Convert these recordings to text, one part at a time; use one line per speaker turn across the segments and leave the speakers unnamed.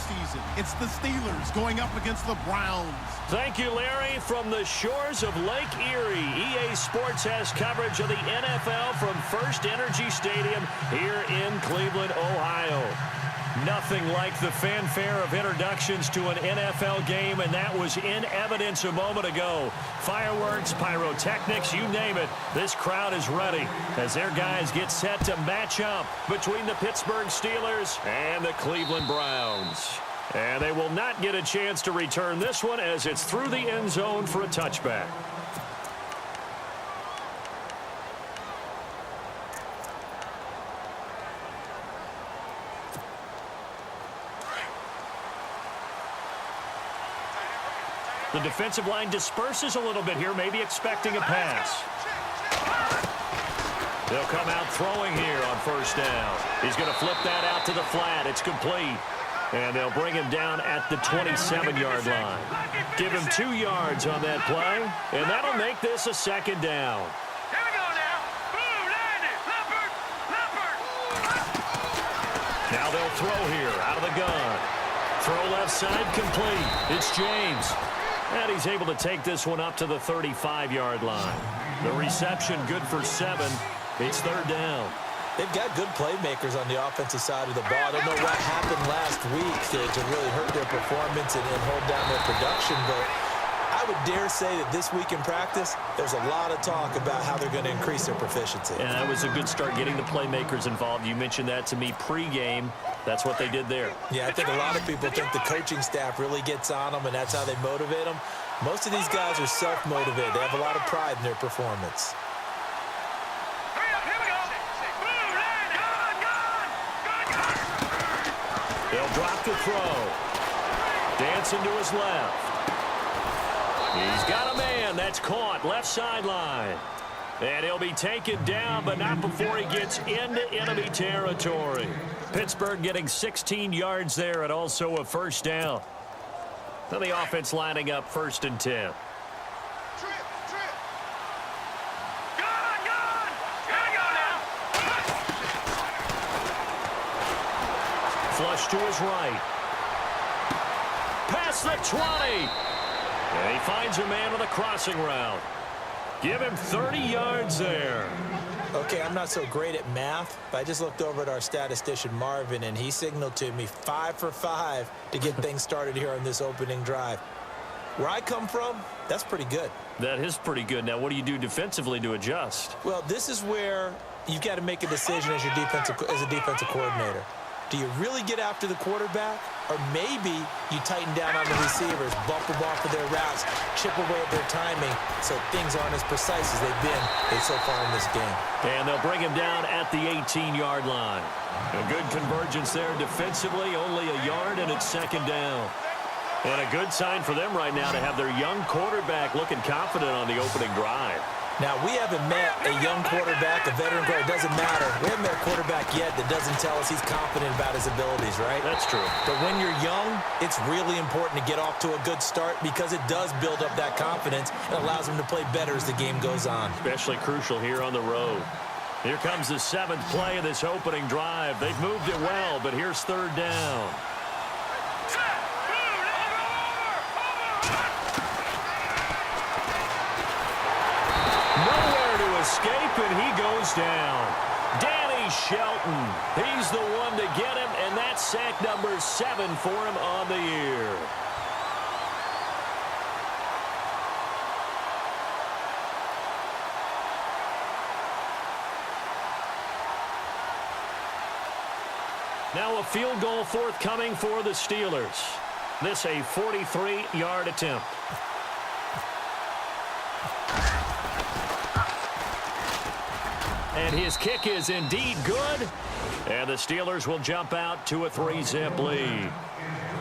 season. It's the Steelers going up against the Browns.
Thank you, Larry. From the shores of Lake Erie, EA Sports has coverage of the NFL from First Energy Stadium here in Cleveland, Ohio. Nothing like the fanfare of introductions to an NFL game, and that was in evidence a moment ago. Fireworks, pyrotechnics, you name it. This crowd is ready as their guys get set to match up between the Pittsburgh Steelers and the Cleveland Browns. And they will not get a chance to return this one as it's through the end zone for a touchback. The defensive line disperses a little bit here, maybe expecting a pass. They'll come out throwing here on first down. He's going to flip that out to the flat. It's complete. And they'll bring him down at the 27-yard line. Give him 2 yards on that play, and that'll make this a second down.
Here we go now. Boom, landed. Leopard.
Now they'll throw here out of the gun. Throw left side complete. It's James. And he's able to take this one up to the 35-yard line. The reception good for 7. It's third down.
They've got good playmakers on the offensive side of the ball. I don't know what happened last week to really hurt their performance and hold down their production, but I would dare say that this week in practice, there's a lot of talk about how they're going to increase their proficiency.
And that was a good start getting the playmakers involved. You mentioned that to me pregame. That's what they did there.
Yeah, I think a lot of people think the coaching staff really gets on them, and that's how they motivate them. Most of these guys are self-motivated. They have a lot of pride in their performance.
They'll drop the throw. Dancing to his left. He's got a man. That's caught. Left sideline. And he'll be taken down, but not before he gets into enemy territory. Pittsburgh getting 16 yards there and also a first down. Then the offense lining up 1st and 10. Flush to his right. Past the 20. And he finds a man on the crossing route. Give him 30 yards there.
Okay, I'm not so great at math, but I just looked over at our statistician, Marvin, and he signaled to me 5 for 5 to get things started here on this opening drive. Where I come from, that's pretty good.
That is pretty good. Now, what do you do defensively to adjust?
Well, this is where you've got to make a decision as a defensive coordinator. Do you really get after the quarterback? Or maybe you tighten down on the receivers, bump them off of their routes, chip away at their timing so things aren't as precise as they've been so far in this game.
And they'll bring him down at the 18-yard line. A good convergence there defensively, only a yard, and it's second down. And a good sign for them right now to have their young quarterback looking confident on the opening drive.
Now, we haven't met a young quarterback, a veteran quarterback. It doesn't matter. We haven't met a quarterback yet that doesn't tell us he's confident about his abilities, right?
That's true.
But when you're young, it's really important to get off to a good start because it does build up that confidence and allows them to play better as the game goes on.
Especially crucial here on the road. Here comes the 7th play of this opening drive. They've moved it well, but here's third down. Escape, and he goes down. Danny Shelton. He's the one to get him, and that's sack number 7 for him on the year. Now a field goal forthcoming for the Steelers. This a 43-yard attempt. And his kick is indeed good. And the Steelers will jump out to a 3-zip lead.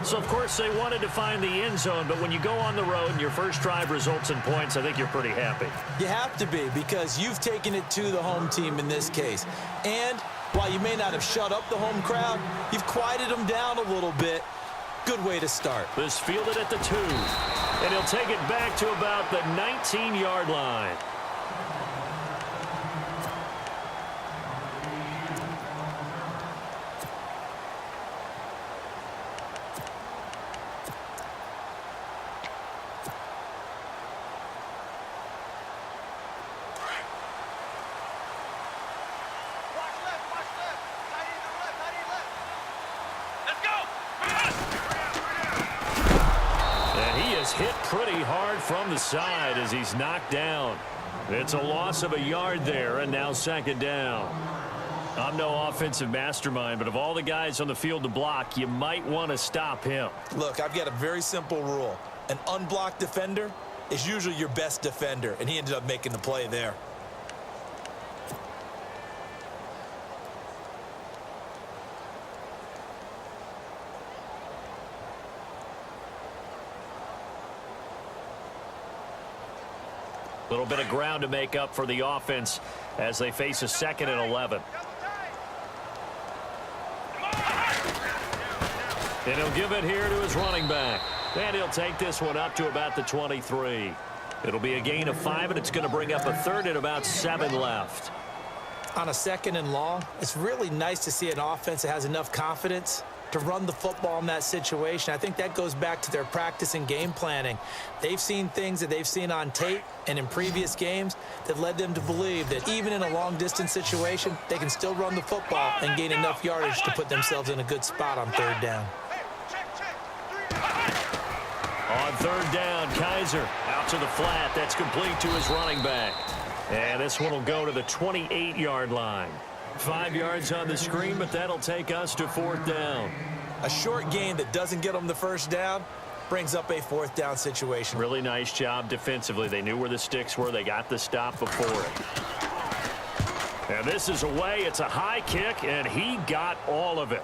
So, of course, they wanted to find the end zone, but when you go on the road and your first drive results in points, I think you're pretty happy.
You have to be because you've taken it to the home team in this case. And while you may not have shut up the home crowd, you've quieted them down a little bit. Good way to start.
This fielded at the 2. And he'll take it back to about the 19-yard line. gets hit pretty hard from the side as he's knocked down. It's a loss of a yard there, and now second down. I'm no offensive mastermind, but of all the guys on the field to block, you might want to stop him.
Look, I've got a very simple rule. An unblocked defender is usually your best defender, and he ended up making the play there.
Little bit of ground to make up for the offense as they face a 2nd and 11. And he'll give it here to his running back. And he'll take this one up to about the 23. It'll be a gain of 5, and it's going to bring up a 3rd and about 7 left.
On a 2nd and long, it's really nice to see an offense that has enough confidence to run the football in that situation. I think that goes back to their practice and game planning. They've seen things that they've seen on tape and in previous games that led them to believe that even in a long-distance situation, they can still run the football and gain enough yardage to put themselves in a good spot on 3rd down.
On 3rd down, Kaiser out to the flat. That's complete to his running back. And this one will go to the 28-yard line. 5 yards on the screen, but that'll take us to 4th down.
A short gain that doesn't get them the 1st down brings up a 4th down situation.
Really nice job defensively. They knew where the sticks were. They got the stop before it. And this is away. It's a high kick, and he got all of it.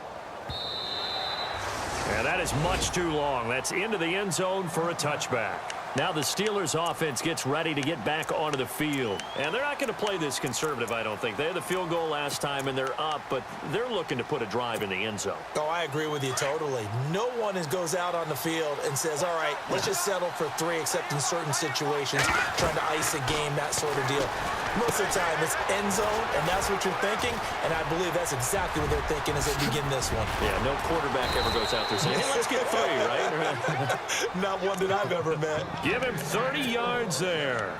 And that is much too long. That's into the end zone for a touchback. Now the Steelers offense gets ready to get back onto the field. And they're not going to play this conservative, I don't think. They had the field goal last time, and they're up, but they're looking to put a drive in the end zone.
Oh, I agree with you totally. No one goes out on the field and says, all right, let's just settle for 3, except in certain situations, trying to ice a game, that sort of deal. Most of the time, it's end zone, and that's what you're thinking, and I believe that's exactly what they're thinking as they begin this one.
Yeah, no quarterback ever goes out there saying, hey, let's get 3, right?
Not one that I've ever met.
Give him 30 yards there.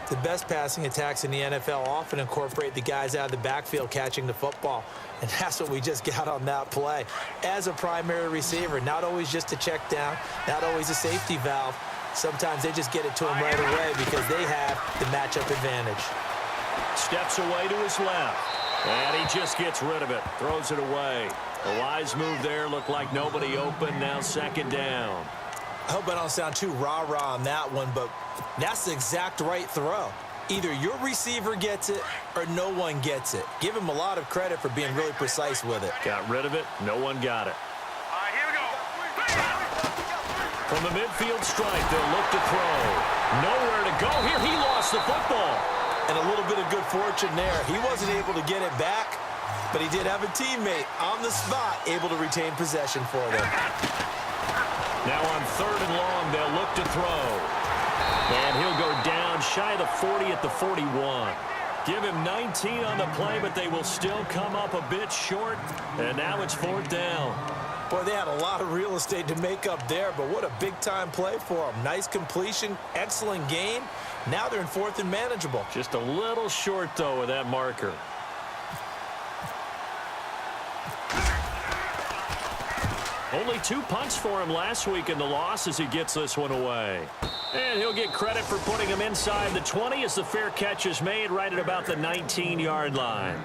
The best passing attacks in the NFL often incorporate the guys out of the backfield catching the football, and that's what we just got on that play. As a primary receiver, not always just a check down, not always a safety valve. Sometimes they just get it to him right away because they have the matchup advantage.
Steps away to his left, and he just gets rid of it, throws it away. A wise move there, looked like nobody open, now 2nd down.
I hope I don't sound too rah-rah on that one, but that's the exact right throw. Either your receiver gets it or no one gets it. Give him a lot of credit for being really precise with it.
Got rid of it. No one got it.
All right, here we go.
From the midfield stripe, they'll look to throw. Nowhere to go here. He lost the football.
And a little bit of good fortune there. He wasn't able to get it back, but he did have a teammate on the spot able to retain possession for them.
Now on 3rd and long, they'll look to throw. And he'll go down shy of the 40 at the 41. Give him 19 on the play, but they will still come up a bit short. And now it's 4th down.
Boy, they had a lot of real estate to make up there, but what a big-time play for them. Nice completion, excellent gain. Now they're in 4th and manageable.
Just a little short, though, with that marker. Only 2 punts for him last week in the loss as he gets this one away. And he'll get credit for putting him inside the 20 as the fair catch is made right at about the 19-yard line.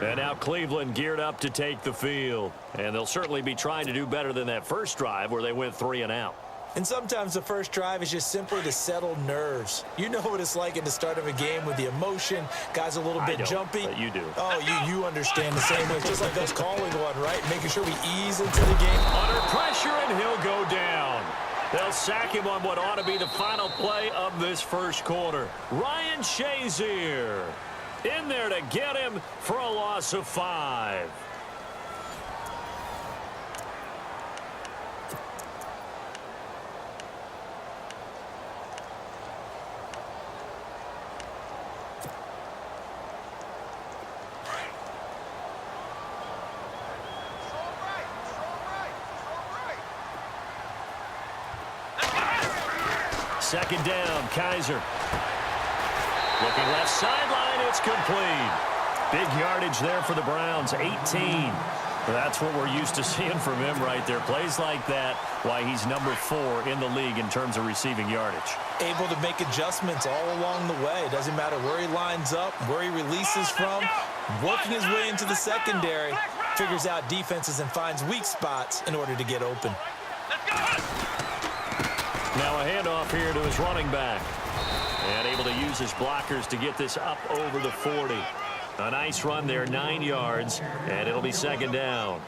And now Cleveland geared up to take the field. And they'll certainly be trying to do better than that first drive where they went 3 and out.
And sometimes the first drive is just simply to settle nerves. You know what it's like at the start of a game with the emotion. Guys a little bit jumpy.
But you do.
Oh, you understand the same way. It's just like us calling one, right? Making sure we ease into the game.
Under pressure, and he'll go down. They'll sack him on what ought to be the final play of this first quarter. Ryan Shazier in there to get him for a loss of 5. Second down, Kaiser. Looking left sideline, it's complete. Big yardage there for the Browns, 18. That's what we're used to seeing from him right there. Plays like that, why he's number 4 in the league in terms of receiving yardage.
Able to make adjustments all along the way. Doesn't matter where he lines up, where he releases from. Working his way into the secondary, figures out defenses and finds weak spots in order to get open.
Now a handoff here to his running back. And able to use his blockers to get this up over the 40. A nice run there, 9 yards, and it'll be second down.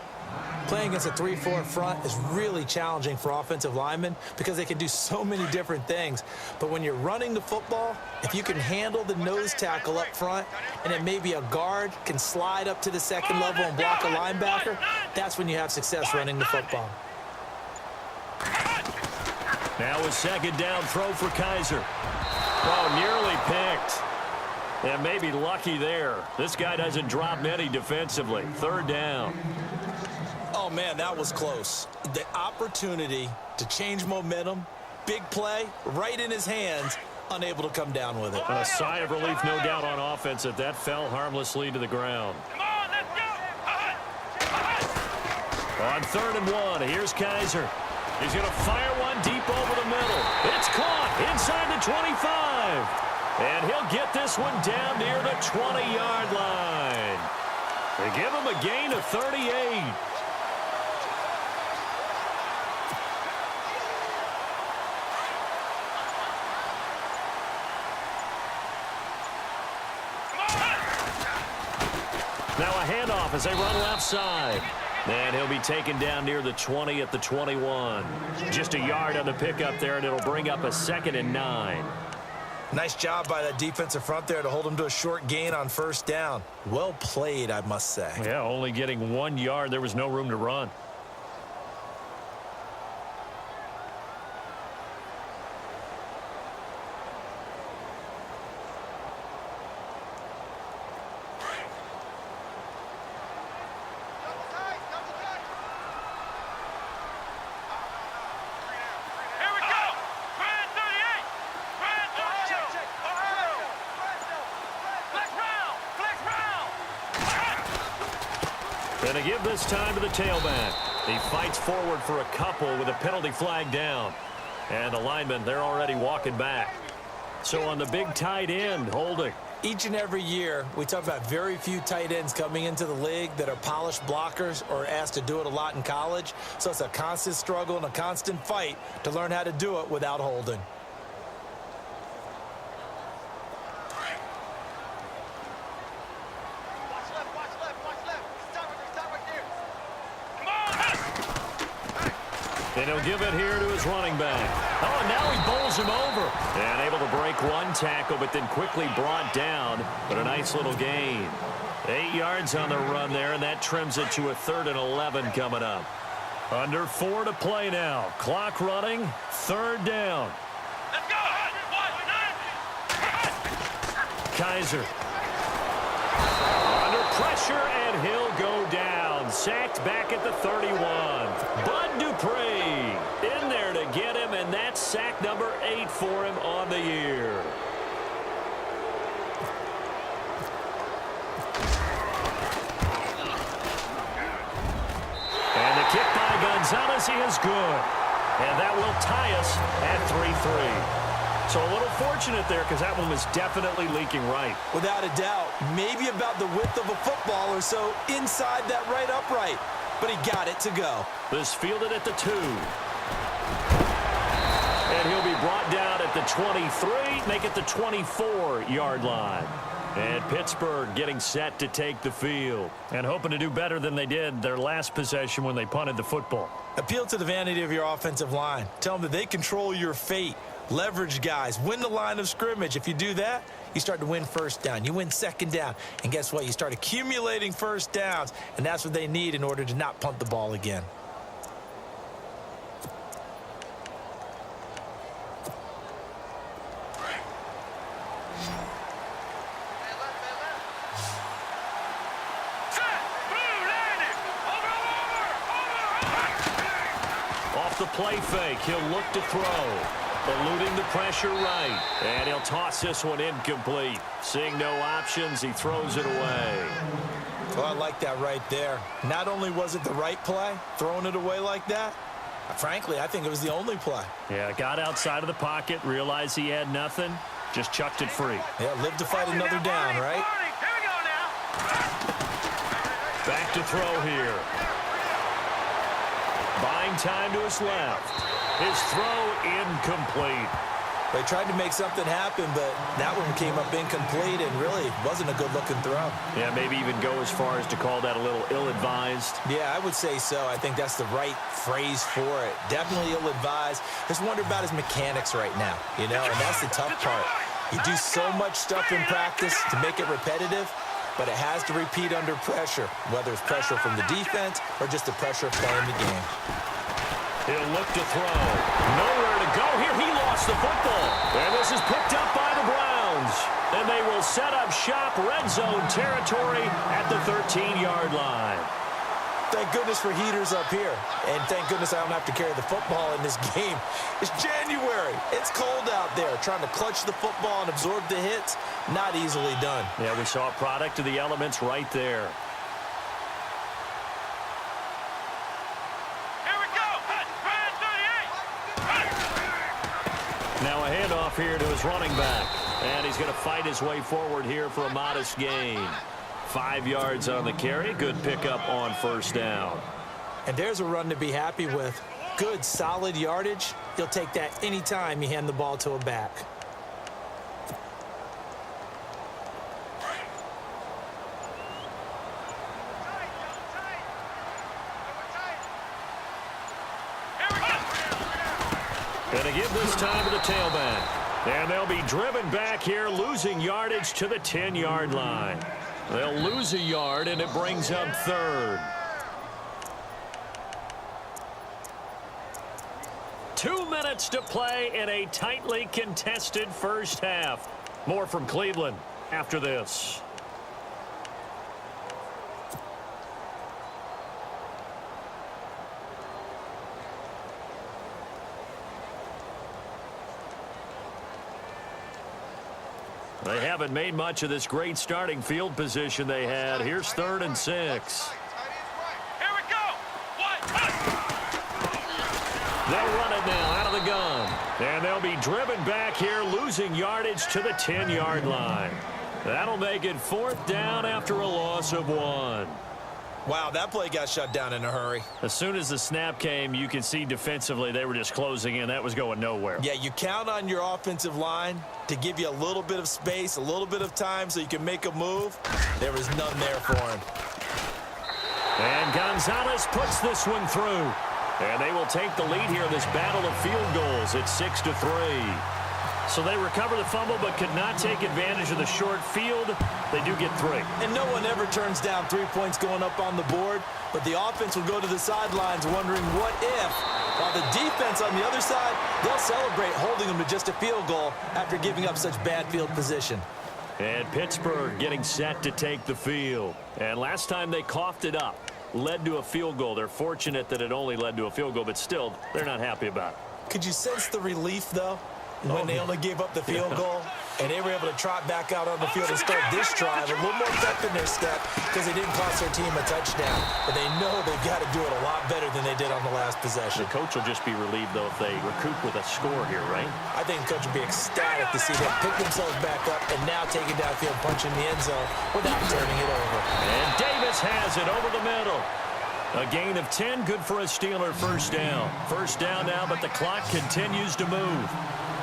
Playing against a 3-4 front is really challenging for offensive linemen because they can do so many different things. But when you're running the football, if you can handle the nose tackle up front and then maybe a guard can slide up to the second level and block a linebacker, that's when you have success running the football.
Now a second down throw for Kaiser. Oh, nearly picked. And maybe lucky there. This guy doesn't drop many defensively. Third down.
Oh, man, that was close. The opportunity to change momentum, big play, right in his hands, unable to come down with it.
A sigh of relief, no doubt, on offense that fell harmlessly to the ground.
Come on, let's go.
On 3rd and 1, here's Kaiser. He's going to fire one deep over the middle. It's caught inside the 25. And he'll get this one down near the 20-yard line. They give him a gain of 38. Now a handoff as they run left side. And he'll be taken down near the 20 at the 21. Just a yard on the pickup there, and it'll bring up a 2nd and 9.
Nice job by that defensive front there to hold him to a short gain on 1st down. Well played, I must say.
Yeah, only getting 1 yard. There was no room to run. And to give this time to the tailback. He fights forward for a couple with a penalty flag down. And the linemen, they're already walking back. So on the big tight end, holding.
Each and every year, we talk about very few tight ends coming into the league that are polished blockers or asked to do it a lot in college. So it's a constant struggle and a constant fight to learn how to do it without holding.
And he'll give it here to his running back. Oh, and now he bowls him over. And able to break one tackle, but then quickly brought down. But a nice little gain. 8 yards on the run there, and that trims it to a 3rd and 11 coming up. Under 4 to play now. Clock running. 3rd down.
Let's go.
Kaiser. Under pressure, and he'll go down. Sacked back at the 31. Bud Dupree in there to get him, and that's sack number 8 for him on the year. And the kick by Gonzalez, he is good. And that will tie us at 3-3. So a little fortunate there because that one was definitely leaking right.
Without a doubt, maybe about the width of a football or so inside that right upright. But he got it to go.
This fielded at the 2. And he'll be brought down at the 23, make it the 24-yard line. And Pittsburgh getting set to take the field and hoping to do better than they did their last possession when they punted the football.
Appeal to the vanity of your offensive line. Tell them that they control your fate. Leverage guys. Win the line of scrimmage. If you do that, you start to win 1st down. You win 2nd down. And guess what? You start accumulating 1st downs. And that's what they need in order to not punt the ball again.
Off the play fake, he'll look to throw. Eluding the pressure right. And he'll toss this one incomplete. Seeing no options, he throws it away.
Well, I like that right there. Not only was it the right play, throwing it away like that, frankly, I think it was the only play.
Yeah, got outside of the pocket, realized he had nothing, just chucked it free.
Yeah, live to fight another down, right?
Here we go now.
Back to throw here. Buying time to his left. His throw incomplete.
They tried to make something happen, but that one came up incomplete and really wasn't a good-looking throw.
Yeah, maybe even go as far as to call that a little ill-advised.
Yeah, I would say so. I think that's the right phrase for it. Definitely ill-advised. Just wonder about his mechanics right now, and that's the tough part. You do so much stuff in practice to make it repetitive, but it has to repeat under pressure, whether it's pressure from the defense or just the pressure of playing the game.
He'll look to throw. Nowhere to go here. He lost the football. And this is picked up by the Browns. And they will set up shop, red zone territory at the 13-yard line.
Thank goodness for heaters up here. And thank goodness I don't have to carry the football in this game. It's January. It's cold out there. Trying to clutch the football and absorb the hits, not easily done.
Yeah, we saw a product of the elements right there. Now a handoff here to his running back. And he's going to fight his way forward here for a modest gain. 5 yards on the carry. Good pickup on first down.
And there's a run to be happy with. Good, solid yardage. He'll take that anytime you hand the ball to a back.
Going to give this time to the tailback. And they'll be driven back here, losing yardage to the 10-yard line. They'll lose a yard, and it brings up third. 2 minutes to play in a tightly contested first half. More from Cleveland after this. They haven't made much of this great starting field position they had. Here's 3rd and 6.
Here we go.
They'll run it now out of the gun. And they'll be driven back here, losing yardage to the 10-yard line. That'll make it 4th down after a loss of 1.
Wow, that play got shut down in a hurry.
As soon as the snap came, you could see defensively they were just closing in. That was going nowhere.
Yeah, you count on your offensive line to give you a little bit of space, a little bit of time so you can make a move. There was none there for him.
And Gonzalez puts this one through. And they will take the lead here in this battle of field goals. It's 6-3. So they recover the fumble but could not take advantage of the short field. They do get 3.
And no one ever turns down 3 points going up on the board, but the offense will go to the sidelines wondering what if, while the defense on the other side, they'll celebrate holding them to just a field goal after giving up such bad field position.
And Pittsburgh getting set to take the field. And last time they coughed it up, led to a field goal. They're fortunate that it only led to a field goal, but still, they're not happy about it.
Could you sense the relief, though? When they only gave up the field goal, and they were able to trot back out on the field and start this drive, a little more pep in their step because they didn't cost their team a touchdown. But they know they've got to do it a lot better than they did on the last possession.
The coach will just be relieved, though, if they recoup with a score here, right?
I think the coach will be ecstatic to see them pick themselves back up and now take it downfield, punch in the end zone without turning it over.
And Davis has it over the middle. A gain of 10, good for a Steeler first down. First down now, but the clock continues to move.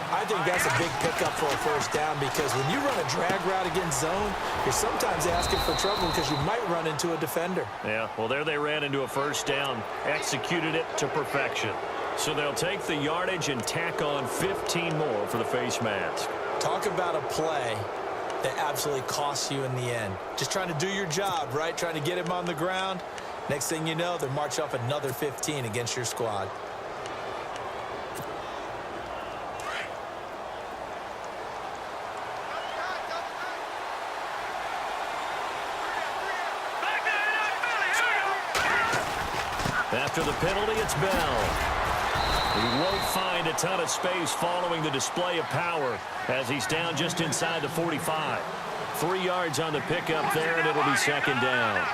I think that's a big pickup for a first down because when you run a drag route against zone, you're sometimes asking for trouble because you might run into a defender.
Yeah, well, there they ran into a first down, executed it to perfection. So they'll take the yardage and tack on 15 more for the face mask.
Talk about a play that absolutely costs you in the end. Just trying to do your job, right? Trying to get him on the ground. Next thing you know, they're marching off another 15 against your squad.
After the penalty, it's Bell. He won't find a ton of space following the display of power as he's down just inside the 45. 3 yards on the pickup there, and it'll be second down.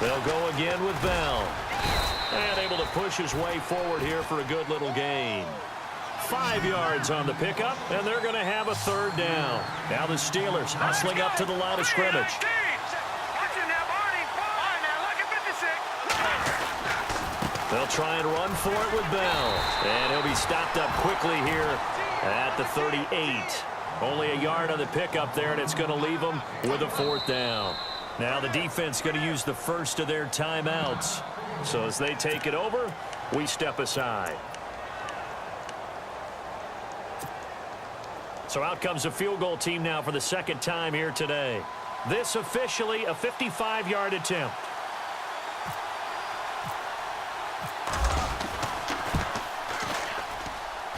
They'll go again with Bell. And able to push his way forward here for a good little gain. 5 yards on the pickup, and they're going to have a third down. Now the Steelers hustling up to the line of scrimmage. They'll try and run for it with Bell. And he'll be stopped up quickly here at the 38. Only a yard on the pickup there, and it's going to leave them with a fourth down. Now the defense going to use the first of their timeouts. So as they take it over, we step aside. So out comes a field goal team now for the second time here today. This officially a 55-yard attempt.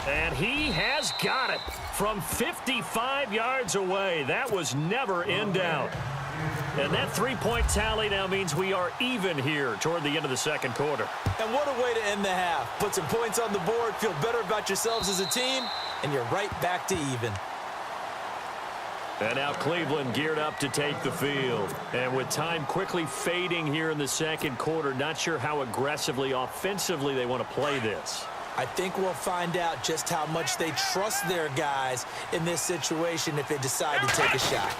And he has got it from 55 yards away. That was never in doubt. And that three-point tally now means we are even here toward the end of the second quarter.
And what a way to end the half. Put some points on the board, feel better about yourselves as a team, and you're right back to even.
And now Cleveland geared up to take the field. And with time quickly fading here in the second quarter, not sure how aggressively, offensively they want to play this.
I think we'll find out just how much they trust their guys in this situation if they decide to take a shot.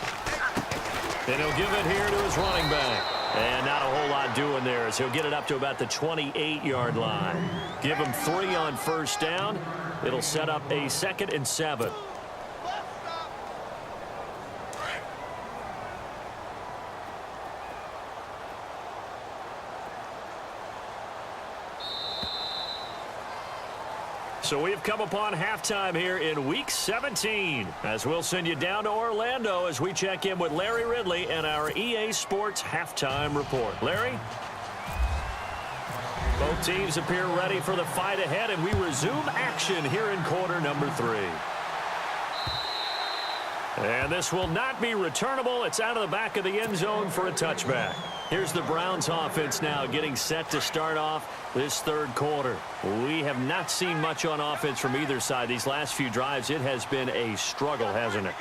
And he'll give it here to his running back. And not a whole lot doing there as he'll get it up to about the 28-yard line. Give him 3 on first down. It'll set up a 2nd and 7. So we have come upon halftime here in Week 17 as we'll send you down to Orlando as we check in with Larry Ridley and our EA Sports Halftime Report. Larry? Both teams appear ready for the fight ahead, and we resume action here in quarter number 3. And this will not be returnable. It's out of the back of the end zone for a touchback. Here's the Browns offense now getting set to start off this third quarter. We have not seen much on offense from either side. These last few drives, it has been a struggle, hasn't it?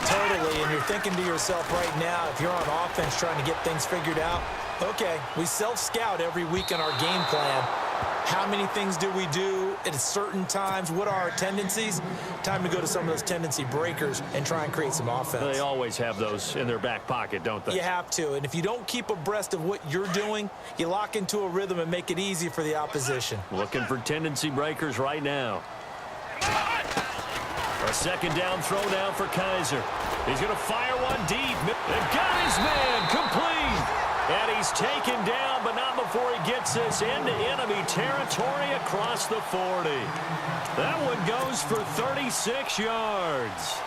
Totally, and you're thinking to yourself right now, if you're on offense trying to get things figured out, okay, we self-scout every week in our game plan. How many things do we do at certain times? What are our tendencies? Time to go to some of those tendency breakers and try and create some offense.
They always have those in their back pocket, don't they?
You have to, and if you don't keep abreast of what you're doing, you lock into a rhythm and make it easy for the opposition.
Looking for tendency breakers right now. A second down throw now for Kaiser. He's going to fire one deep. And got his man complete. And he's taken down, but not before he gets this into enemy territory across the 40. That one goes for 36 yards.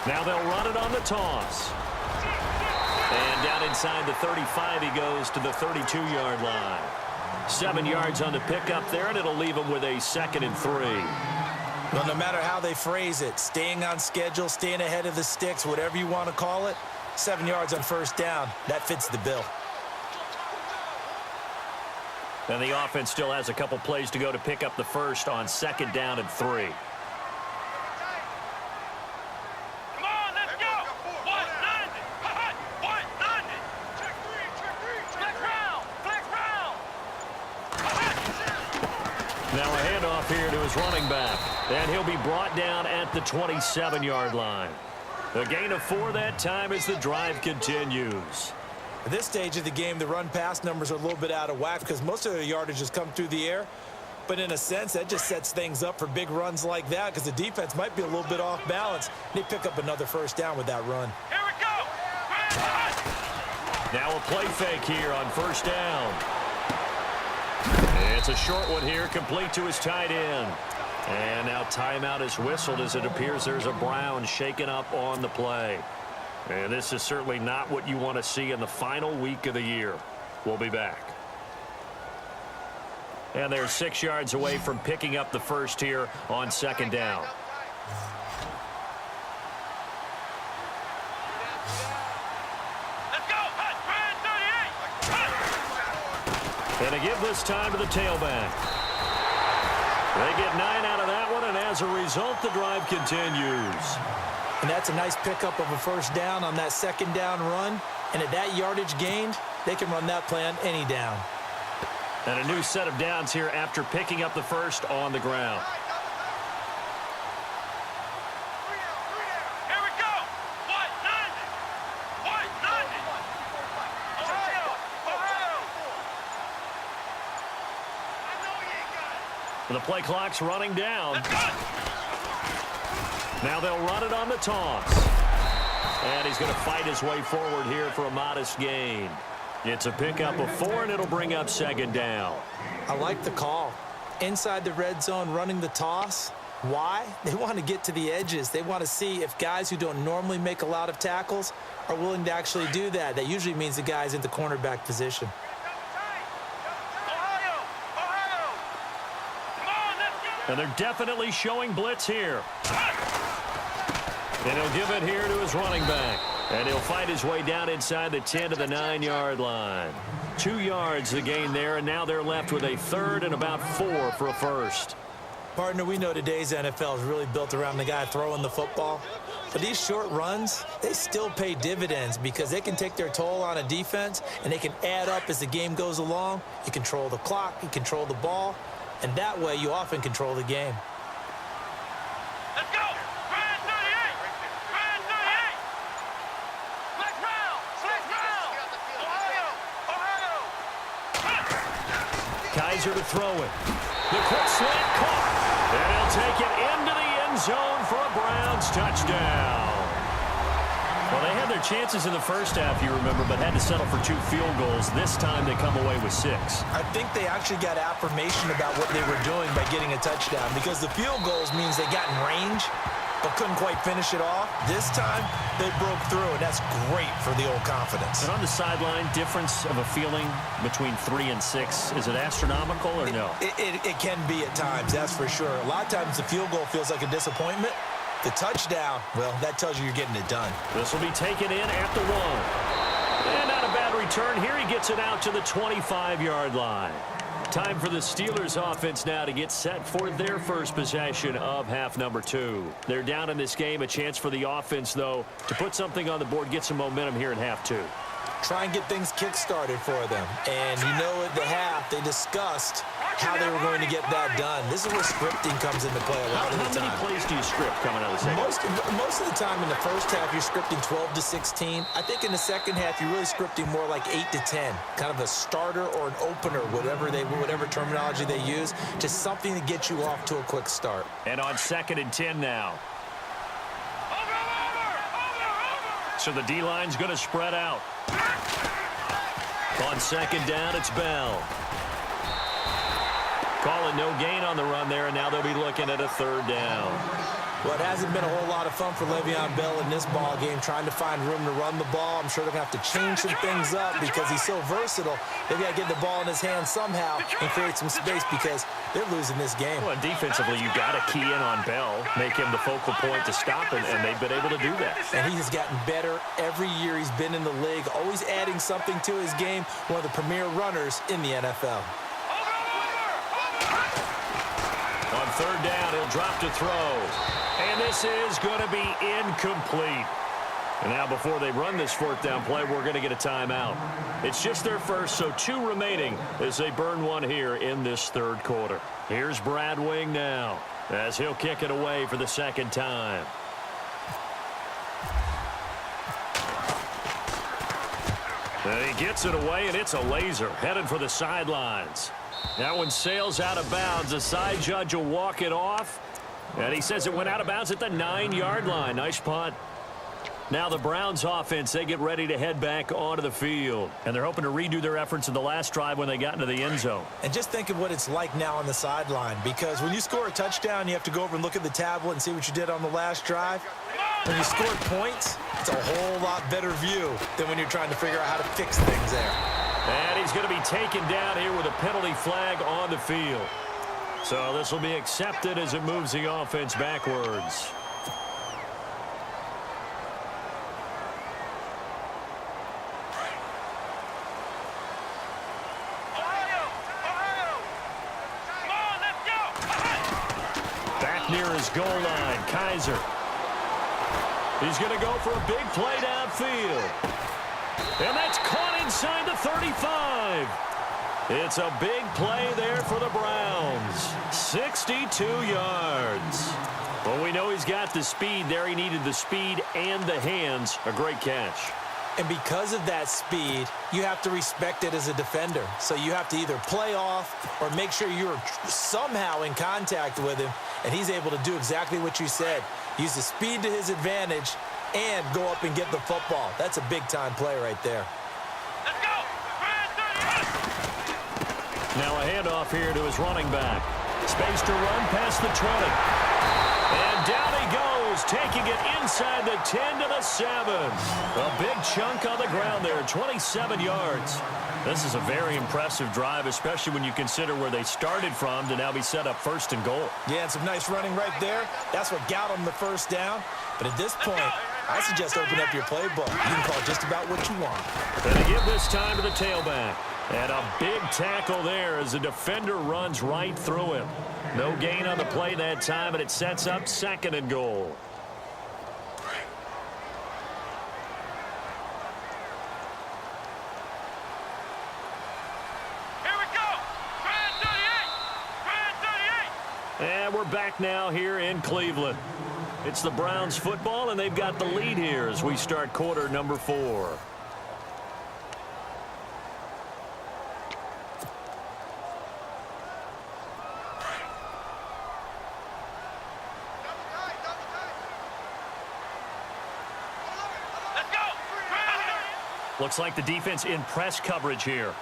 Now they'll run it on the toss. And down inside the 35 he goes to the 32-yard line. 7 yards on the pickup there, and it'll leave him with a 2nd and 3.
Well, no matter how they phrase it, staying on schedule, staying ahead of the sticks, whatever you want to call it, 7 yards on first down, that fits the bill.
And the offense still has a couple plays to go to pick up the first on 2nd down and 3. Now a handoff here to his running back. And he'll be brought down at the 27-yard line. A gain of 4 that time as the drive continues.
At this stage of the game, the run-pass numbers are a little bit out of whack because most of their yardage has come through the air. But in a sense, that just sets things up for big runs like that because the defense might be a little bit off balance. They pick up another first down with that run.
Here we go!
Now a play fake here on first down. It's a short one here, complete to his tight end. And now timeout is whistled as it appears there's a Brown shaken up on the play. And this is certainly not what you want to see in the final week of the year. We'll be back. And they're 6 yards away from picking up the first here on second down.
Let's go.
And a give this time to the tailback. They get 9 out of that one, and as a result, the drive continues.
And that's a nice pickup of a first down on that second down run. And at that yardage gained, they can run that play on any down.
And a new set of downs here after picking up the first on the ground.
Here we go. What? None. What? None. Ohio. Ohio. I know he ain't got it.
The play clock's running down.
Let's go.
Now they'll run it on the toss. And he's going to fight his way forward here for a modest gain. It's a pickup of 4, and it'll bring up second down.
I like the call. Inside the red zone, running the toss. Why? They want to get to the edges. They want to see if guys who don't normally make a lot of tackles are willing to actually do that. That usually means the guy's in the cornerback position.
Ohio. Ohio. Come on, let's go.
And they're definitely showing blitz here. And he'll give it here to his running back. And he'll fight his way down inside the 10 to the 9-yard line. 2 yards the gain there, and now they're left with a third and about 4 for a first.
Partner, we know today's NFL is really built around the guy throwing the football. But these short runs, they still pay dividends because they can take their toll on a defense, and they can add up as the game goes along. You control the clock, you control the ball, and that way you often control the game.
Let's go. Grand 38. Grand 38. Flex round. Flex round. Ohio. Ohio.
Kaiser to throw it. The quick slant caught. And he'll take it into the end zone for a Browns touchdown. Well, they had their chances in the first half, you remember, but had to settle for 2 field goals. This time they come away with 6.
I think they actually got affirmation about what they were doing by getting a touchdown because the field goals means they got in range but couldn't quite finish it off. This time, they broke through, and that's great for the old confidence.
And on the sideline, difference of a feeling between 3 and 6, is it astronomical or no?
It can be at times, that's for sure. A lot of times the field goal feels like a disappointment. The touchdown, well, that tells you you're getting it done.
This will be taken in at the 1. And not a bad return here. He gets it out to the 25-yard line. Time for the Steelers offense now to get set for their first possession of half number 2. They're down in this game. A chance for the offense, though, to put something on the board, get some momentum here in half 2.
Try and get things kick-started for them. And you know at the half, they discussed how they were going to get that done. This is where scripting comes into play a lot of the time.
How many plays do you script coming out of the second?
Most of the time in the first half, you're scripting 12 to 16. I think in the second half, you're really scripting more like 8 to 10. Kind of a starter or an opener, whatever terminology they use, just something to get you off to a quick start.
And on 2nd and 10 now. So the D-line's going to spread out. On 2nd down, it's Bell. Calling no gain on the run there, and now they'll be looking at a 3rd down.
Well, it hasn't been a whole lot of fun for Le'Veon Bell in this ball game, trying to find room to run the ball. I'm sure they're going to have to change some things up because he's so versatile. They've got to get the ball in his hands somehow and create some space because they're losing this game.
Well, defensively, you got to key in on Bell, make him the focal point to stop him, and they've been able to do that.
And he has gotten better every year he's been in the league, always adding something to his game, one of the premier runners in the NFL.
On 3rd down, he'll drop to throw. And this is going to be incomplete. And now before they run this 4th down play, we're going to get a timeout. It's just their first, so 2 remaining as they burn 1 here in this 3rd quarter. Here's Brad Wing now as he'll kick it away for the 2nd time. And he gets it away, and it's a laser headed for the sidelines. That one sails out of bounds. The side judge will walk it off. And he says it went out of bounds at the 9-yard line. Nice punt. Now the Browns offense, they get ready to head back onto the field. And they're hoping to redo their efforts in the last drive when they got into the end zone.
And just think of what it's like now on the sideline, because when you score a touchdown, you have to go over and look at the tablet and see what you did on the last drive. When you scored points, it's a whole lot better view than when you're trying to figure out how to fix things there.
And he's going to be taken down here with a penalty flag on the field. So this will be accepted as it moves the offense backwards. Back near his goal line, Kaiser. He's going to go for a big play downfield. And that's caught inside the 35. It's a big play there for the Browns. 62 yards. Well, we know he's got the speed there. He needed the speed and the hands. A great catch.
And because of that speed, you have to respect it as a defender. So you have to either play off or make sure you're somehow in contact with him, and he's able to do exactly what you said. Use the speed to his advantage and go up and get the football. That's a big-time play right there.
Let's go!
Now a handoff here to his running back. Space to run past the 20. And down he goes, taking it inside the 10 to the 7. A big chunk on the ground there, 27 yards. This is a very impressive drive, especially when you consider where they started from to now be set up 1st and goal.
Yeah, and some nice running right there. That's what got them the first down. But at this point, I suggest open up your playbook. You can call just about what you want.
And they give this time to the tailback. And a big tackle there as the defender runs right through him. No gain on the play that time, and it sets up 2nd and goal.
Here we go! Brand 38!
And we're back now here in Cleveland. It's the Browns football, and they've got the lead here as we start quarter number 4.
Let's go!
Looks like the defense in press coverage here.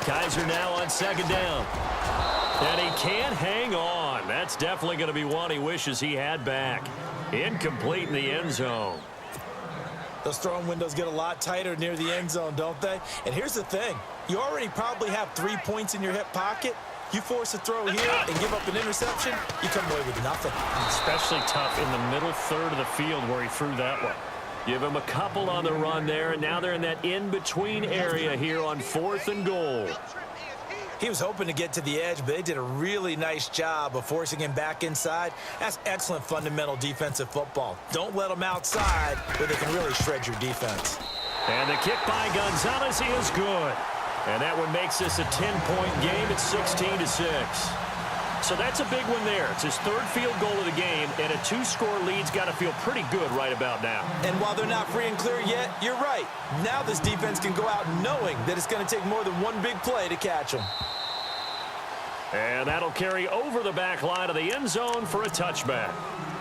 Kaiser now on 2nd down. And he can't hang on. That's definitely going to be one he wishes he had back. Incomplete in the end zone.
Those throwing windows get a lot tighter near the end zone, don't they? And here's the thing. You already probably have 3 points in your hip pocket. You force a throw here and give up an interception, you come away with nothing.
Especially tough in the middle third of the field where he threw that one. Give him a couple on the run there, and now they're in that in-between area here on 4th and goal.
He was hoping to get to the edge, but they did a really nice job of forcing him back inside. That's excellent fundamental defensive football. Don't let them outside where they can really shred your defense.
And the kick by Gonzalez is good. And that one makes this a 10-point game at 16-6. So that's a big one there. It's his 3rd field goal of the game, and a 2-score lead's got to feel pretty good right about now.
And while they're not free and clear yet, you're right. Now this defense can go out knowing that it's going to take more than one big play to catch them.
And that'll carry over the back line of the end zone for a touchback.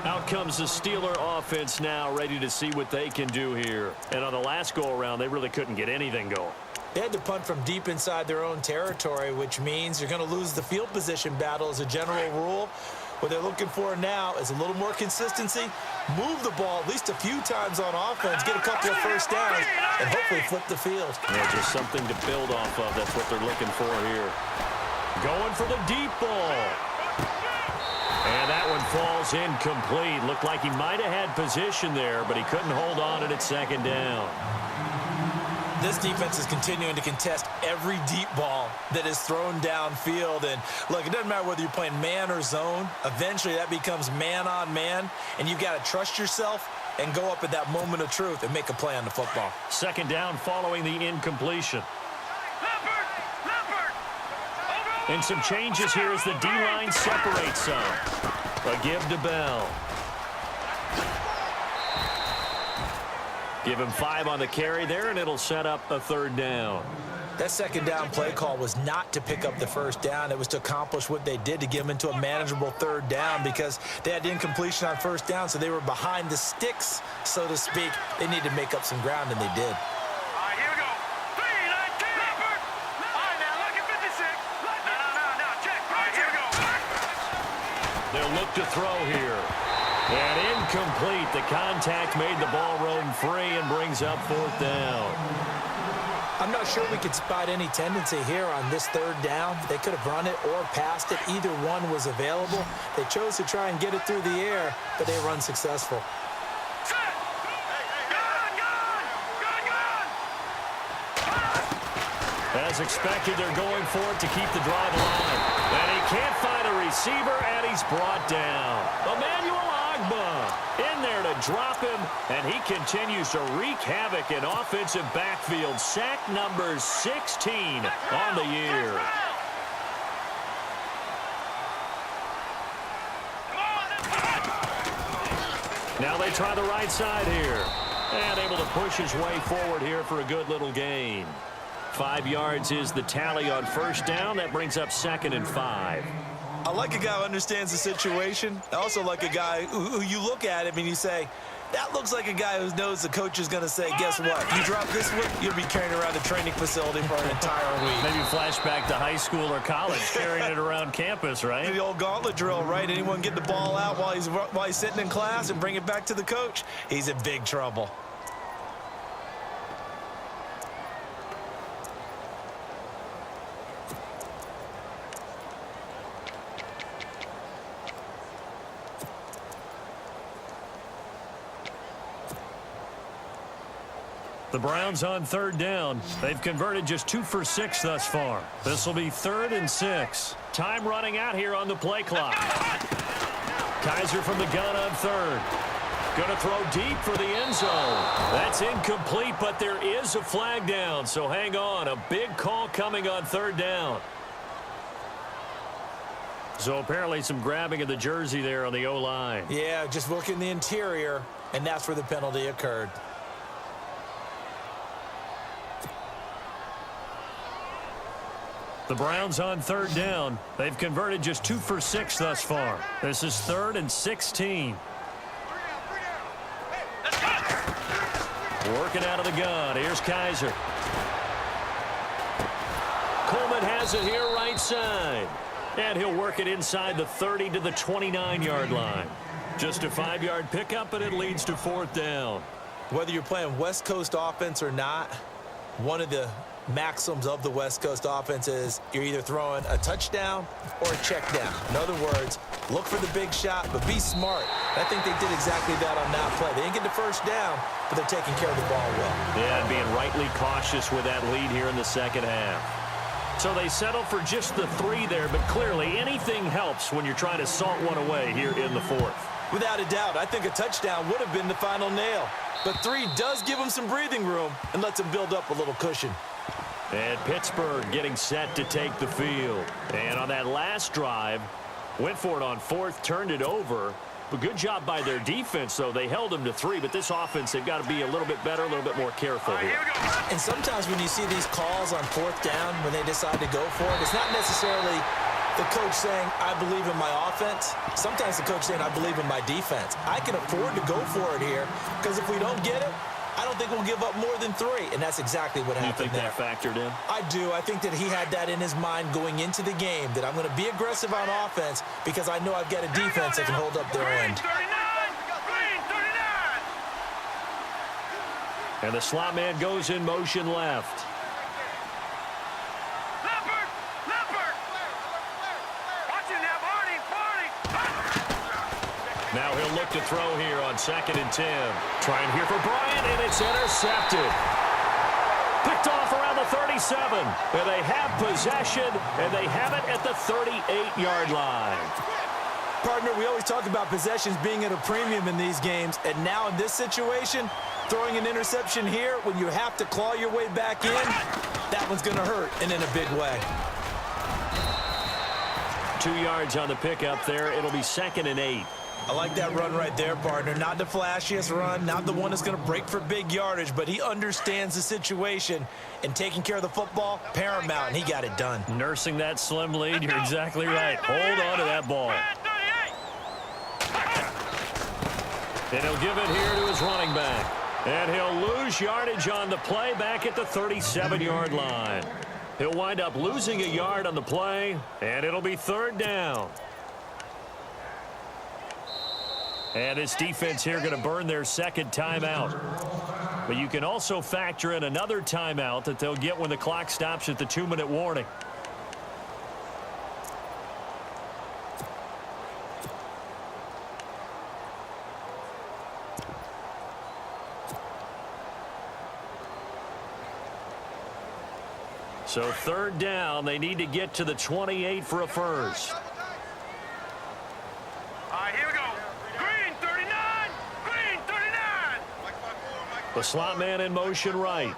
Out comes the Steeler offense now, ready to see what they can do here. And on the last go-around, they really couldn't get anything going.
They had to punt from deep inside their own territory, which means you're going to lose the field position battle as a general rule. What they're looking for now is a little more consistency, move the ball at least a few times on offense, get a couple of first downs, and hopefully flip the field.
Yeah, just something to build off of. That's what they're looking for here. Going for the deep ball. And that one falls incomplete. Looked like he might have had position there, but he couldn't hold on to it at 2nd down.
This defense is continuing to contest every deep ball that is thrown downfield. And, look, it doesn't matter whether you're playing man or zone. Eventually, that becomes man-on-man, and you've got to trust yourself and go up at that moment of truth and make a play on the football.
2nd down following the incompletion. And some changes here as the D-line separates some. A give to Bell. Give him 5 on the carry there, and it'll set up a 3rd down.
That 2nd down play call was not to pick up the 1st down. It was to accomplish what they did, to get them into a manageable 3rd down, because they had incompletion on 1st down, so they were behind the sticks, so to speak. They needed to make up some ground, and they did.
All right, here we go. 3-19. Leopard. All right, now look at 56. No, check. All right, here we go.
They'll look to throw here. And incomplete. The contact made the ball roam free and brings up 4th down.
I'm not sure we could spot any tendency here on this 3rd down. They could have run it or passed it. Either one was available. They chose to try and get it through the air, but they were unsuccessful.
As expected, they're going for it to keep the drive alive. And he can't find a receiver, and he's brought down. Emmanuel Ogbah in there to drop him, and he continues to wreak havoc in offensive backfield. Sack number 16 on the year. Now they try the right side here. And able to push his way forward here for a good little gain. 5 yards is the tally on 1st down. That brings up 2nd and 5.
I like a guy who understands the situation. I also like a guy who you look at him and you say, that looks like a guy who knows the coach is going to say, guess what? You drop this one, you'll be carrying around the training facility for an entire week.
Maybe flashback to high school or college, carrying it around campus, right?
The old gauntlet drill, right? Anyone get the ball out while he's sitting in class and bring it back to the coach? He's in big trouble.
The Browns on 3rd down. They've converted just 2 for 6 thus far. This will be 3rd and 6. Time running out here on the play clock. Kaiser from the gun on 3rd. Going to throw deep for the end zone. That's incomplete, but there is a flag down, so hang on. A big call coming on 3rd down. So apparently some grabbing of the jersey there on the O-line.
Yeah, just working the interior, and that's where the penalty occurred.
The Browns on 3rd down. They've converted just 2 for 6 thus far. This is 3rd and 16. Working out of the gun. Here's Kaiser. Coleman has it here right side. And he'll work it inside the 30 to the 29-yard line. Just a 5-yard pickup, and it leads to 4th down.
Whether you're playing West Coast offense or not, one of the maxims of the West Coast offense is you're either throwing a touchdown or a check down. In other words, look for the big shot, but be smart. I think they did exactly that on that play. They didn't get the 1st down, but they're taking care of the ball well.
Yeah, and being rightly cautious with that lead here in the 2nd half. So they settle for just the 3 there, but clearly anything helps when you're trying to salt one away here in the 4th.
Without a doubt, I think a touchdown would have been the final nail. But 3 does give them some breathing room and lets them build up a little cushion.
And Pittsburgh getting set to take the field. And on that last drive, went for it on 4th, turned it over. But good job by their defense, though. They held them to 3, but this offense, they've got to be a little bit better, a little bit more careful here.
And sometimes when you see these calls on 4th down, when they decide to go for it, it's not necessarily the coach saying, I believe in my offense. Sometimes the coach saying, I believe in my defense. I can afford to go for it here, because if we don't get it, I don't think we'll give up more than 3, and that's exactly what happened there.
You think that factored in?
I do. I think that he had that in his mind going into the game, that I'm going to be aggressive on offense because I know I've got a defense that can hold up their end.
And the slot man goes in motion left. Now he'll look to throw here on 2nd and 10. Trying here for Bryant, and it's intercepted. Picked off around the 37. And they have possession, and they have it at the 38-yard line.
Partner, we always talk about possessions being at a premium in these games, and now in this situation, throwing an interception here when you have to claw your way back in, that one's going to hurt, and in a big way.
2 yards on the pickup there. It'll be 2nd and 8.
I like that run right there, partner. Not the flashiest run, not the one that's going to break for big yardage, but he understands the situation, and taking care of the football, paramount, and he got it done.
Nursing that slim lead, you're exactly right. Hold on to that ball. And he'll give it here to his running back. And he'll lose yardage on the play back at the 37-yard line. He'll wind up losing a yard on the play, and it'll be 3rd down. And this defense here going to burn their second timeout. But you can also factor in another timeout that they'll get when the clock stops at the 2-minute warning. So third down, they need to get to the 28 for a first.
All right, here we go. Green 39. Green 39.
The slot man in motion right.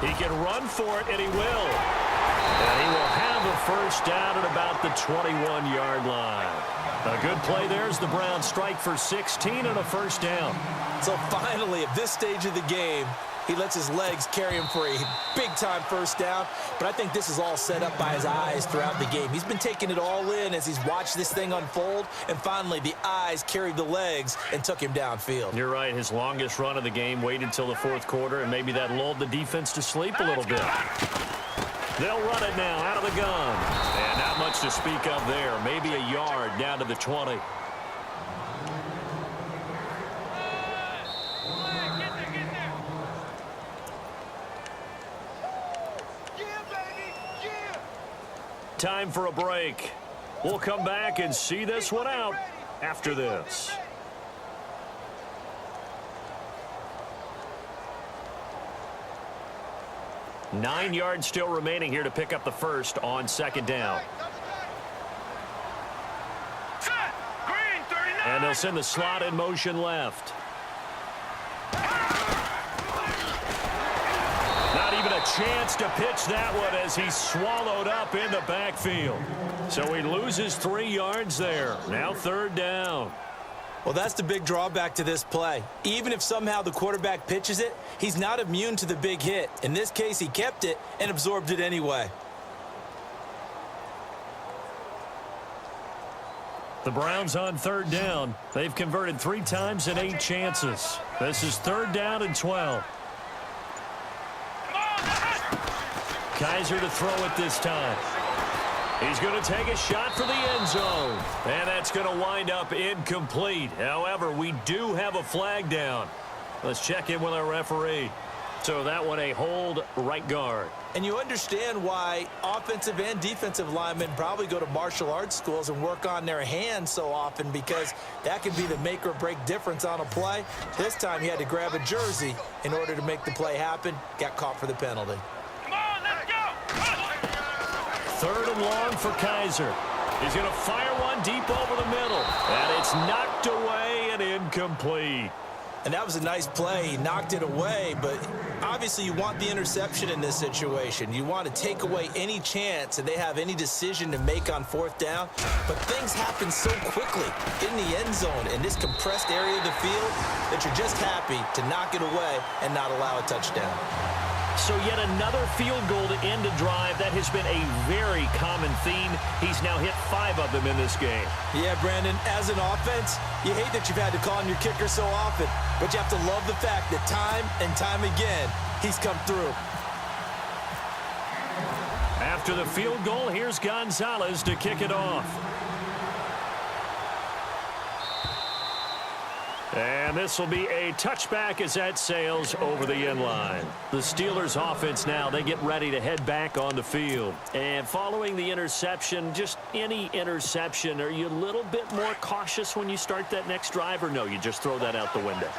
He can run for it, and he will. And he will have a first down at about the 21-yard line. A good play there as the Browns strike for 16 and a first down.
So finally, at this stage of the game, he lets his legs carry him for a big-time first down. But I think this is all set up by his eyes throughout the game. He's been taking it all in as he's watched this thing unfold. And finally, the eyes carried the legs and took him downfield.
You're right. His longest run of the game waited until the fourth quarter, and maybe that lulled the defense to sleep a little bit. They'll run it now out of the gun. And not much to speak of there. Maybe a yard down to the 20. Time for a break. We'll come back and see this one out after this. Nine yards still remaining here to pick up the first on second down. And they'll send the slot in motion left. Not even a chance to pitch that one as he's swallowed up in the backfield. So he loses 3 yards there. Now third down.
Well, that's the big drawback to this play. Even if somehow the quarterback pitches it, he's not immune to the big hit. In this case, he kept it and absorbed it anyway.
The Browns on third down. They've converted 3 times in 8 chances. This is third down and 12. Kaiser to throw it this time. He's going to take a shot for the end zone. And that's going to wind up incomplete. However, we do have a flag down. Let's check in with our referee. So that one a hold right guard.
And you understand why offensive and defensive linemen probably go to martial arts schools and work on their hands so often, because that can be the make or break difference on a play. This time he had to grab a jersey in order to make the play happen. Got caught for the penalty.
Come on, let's go.
Third and long for Kaiser. He's going to fire one deep over the middle. And it's knocked away and incomplete.
And that was a nice play. He knocked it away, but obviously you want the interception in this situation. You want to take away any chance that they have any decision to make on fourth down. But things happen so quickly in the end zone in this compressed area of the field that you're just happy to knock it away and not allow a touchdown.
So yet another field goal to end a drive. That has been a very common theme. He's now hit 5 of them in this game.
Yeah, Brandon, as an offense, you hate that you've had to call on your kicker so often, but you have to love the fact that time and time again, he's come through.
After the field goal, here's Gonzalez to kick it off. And this will be a touchback as that sails over the end line. The Steelers offense now, they get ready to head back on the field. And following the interception, just any interception, are you a little bit more cautious when you start that next drive, or no, you just throw that out the window?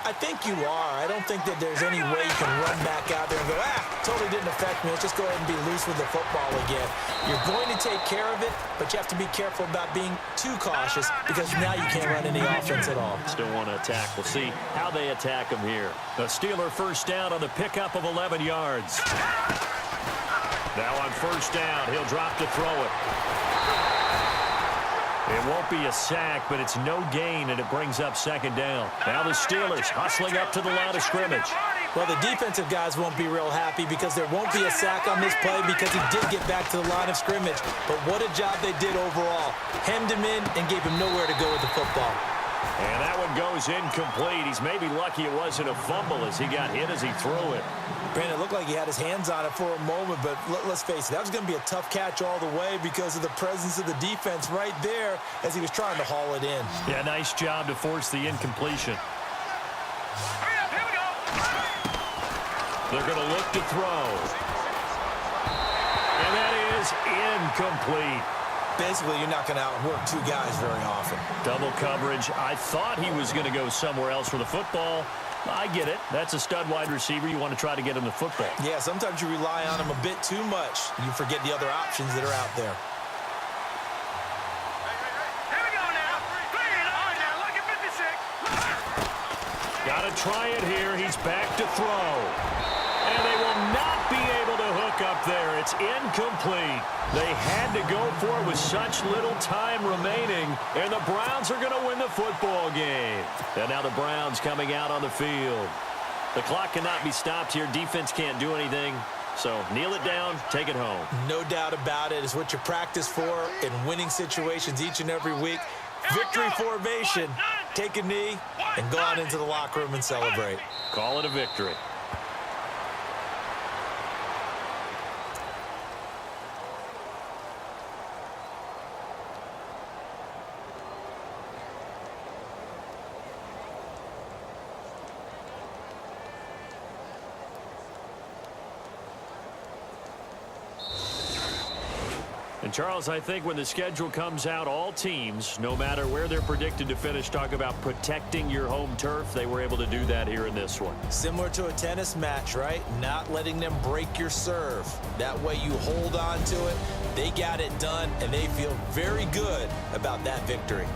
I think you are. I don't think that there's any way you can run back out there and go, totally didn't affect me. Let's just go ahead and be loose with the football again. You're going to take care of it, but you have to be careful about being too cautious, because now you can't run any offense at all.
Still want to attack. We'll see how they attack them here. The Steeler first down on the pickup of 11 yards. Now on first down, he'll drop to throw it. It won't be a sack, but it's no gain, and it brings up second down. Now the Steelers hustling up to the line of scrimmage.
Well, the defensive guys won't be real happy, because there won't be a sack on this play, because he did get back to the line of scrimmage. But what a job they did overall. Hemmed him in and gave him nowhere to go with the football.
And that one goes incomplete. He's maybe lucky it wasn't a fumble as he got hit as he threw it.
Brandon, it looked like he had his hands on it for a moment, but let's face it, that was going to be a tough catch all the way because of the presence of the defense right there as he was trying to haul it in.
Yeah, nice job to force the incompletion.
Hurry up, here we go.
They're going to look to throw. And that is incomplete.
Basically, you're not going to outwork two guys very often.
Double coverage. I thought he was going to go somewhere else for the football. I get it. That's a stud wide receiver. You want to try to get him the football.
Yeah, sometimes you rely on him a bit too much. You forget the other options that are out there.
Here we go now. Bring it on now. Look at 56.
Got to try it here. He's back to throw. And they will not be able to hook up there. It's incomplete. They had to go for it with such little time remaining, and the Browns are going to win the football game. And now the Browns coming out on the field. The clock cannot be stopped here. Defense can't do anything. So kneel it down, take it home.
No doubt about it. It's what you practice for in winning situations each and every week. Victory formation. Take a knee and go on into the locker room and celebrate.
Call it a victory. And, Charles, I think when the schedule comes out, all teams, no matter where they're predicted to finish, talk about protecting your home turf. They were able to do that here in this one.
Similar to a tennis match, right? Not letting them break your serve. That way you hold on to it. They got it done, and they feel very good about that victory.